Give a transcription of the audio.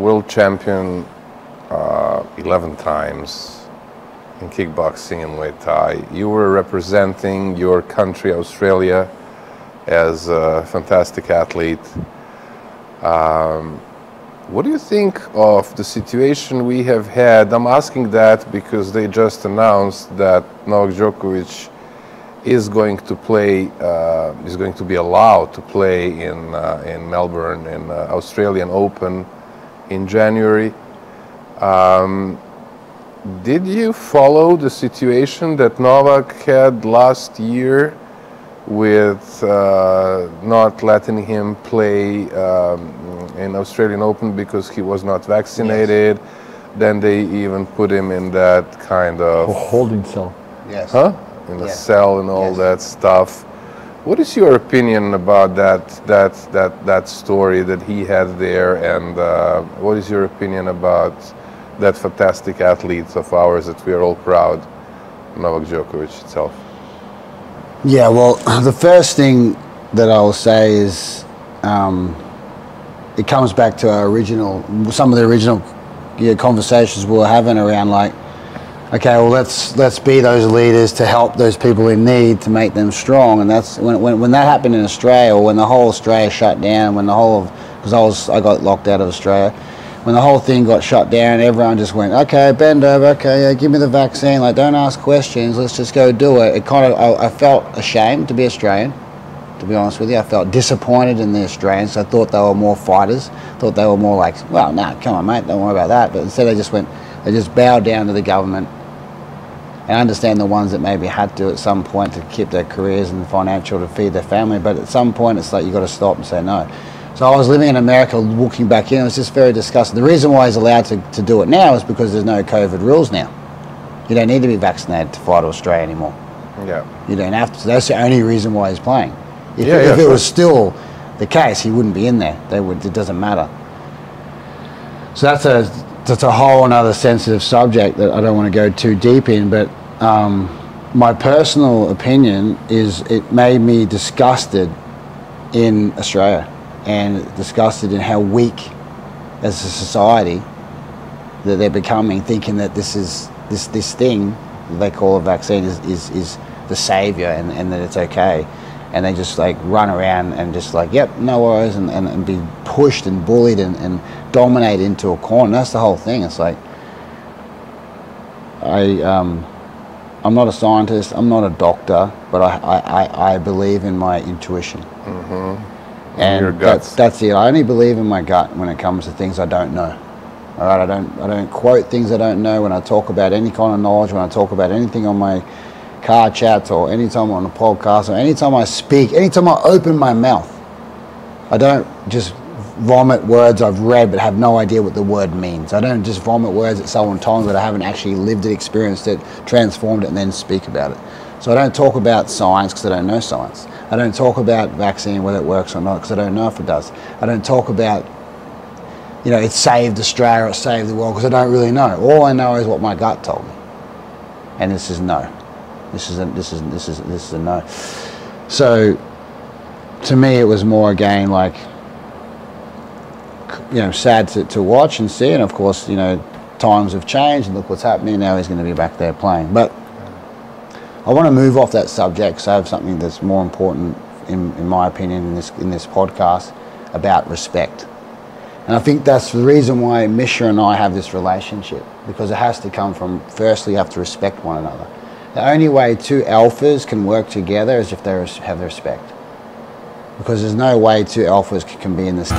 world champion 11 times in kickboxing and Muay Thai. You were representing your country, Australia, as a fantastic athlete. What do you think of the situation we have had? I'm asking that because they just announced that Novak Djokovic is going to play, is going to be allowed to play in Melbourne in Australian Open in January. Did you follow the situation that Novak had last year with not letting him play in Australian Open because he was not vaccinated? Yes. Then they even put him in that kind of holding cell. Yes. Huh? In a cell and all that stuff. What is your opinion about that story that he had there, and what is your opinion about that fantastic athlete of ours that we are all proud, Novak Djokovic itself? Yeah, well, the first thing that I will say is it comes back to our some of the original conversations we were having around, like, okay, well, let's be those leaders to help those people in need, to make them strong. And that's when that happened in Australia, or when the whole Australia shut down, when the whole of, because I got locked out of Australia, when the whole thing got shut down, everyone just went, okay, bend over, okay, yeah, give me the vaccine, like, don't ask questions, let's just go do it. It kind of, I felt ashamed to be Australian, to be honest with you. I felt disappointed in the Australians. I thought they were more fighters, thought they were more like, well, no, come on, mate, don't worry about that. But instead they just bowed down to the government. And I understand the ones that maybe had to at some point to keep their careers and financial to feed their family, but at some point it's like you got to stop and say no. So I was living in America, looking back in, it was just very disgusting. The reason why he's allowed to do it now is because there's no COVID rules now. You don't need to be vaccinated to fight Australia anymore. Yeah. You don't have to. So that's the only reason why he's playing. If it was still the case, he wouldn't be in there. It doesn't matter. So that's a whole another sensitive subject that I don't want to go too deep in, but my personal opinion is it made me disgusted in Australia, and disgusted in how weak as a society that they're becoming, thinking that this thing they call a vaccine is the savior, and that it's okay, and they just like run around and just like, yep, no worries, and be pushed and bullied and dominate into a corner. That's the whole thing. It's like, I'm not a scientist, I'm not a doctor, but I believe in my intuition. Mm-hmm. And your guts. That's it. I only believe in my gut when it comes to things I don't know. All right, I don't quote things I don't know when I talk about any kind of knowledge, when I talk about anything on my car chats, or anytime on a podcast, or anytime I speak, anytime I open my mouth. I don't just vomit words I've read but have no idea what the word means. I don't just vomit words that someone told me that I haven't actually lived it, experienced it, transformed it, and then speak about it. So I don't talk about science because I don't know science. I don't talk about vaccine, whether it works or not, because I don't know if it does. I don't talk about, it saved Australia or it saved the world, because I don't really know. All I know is what my gut told me, and this is no. This is a no. So to me, it was more again like, sad to watch and see, and of course, times have changed, and look what's happening now. He's going to be back there playing, but I want to move off that subject because I have something that's more important, in my opinion, in this podcast, about respect. And I think that's the reason why Misha and I have this relationship, because it has to come from, firstly, you have to respect one another. The only way two alphas can work together is if they have respect, because there's no way two alphas can be in this.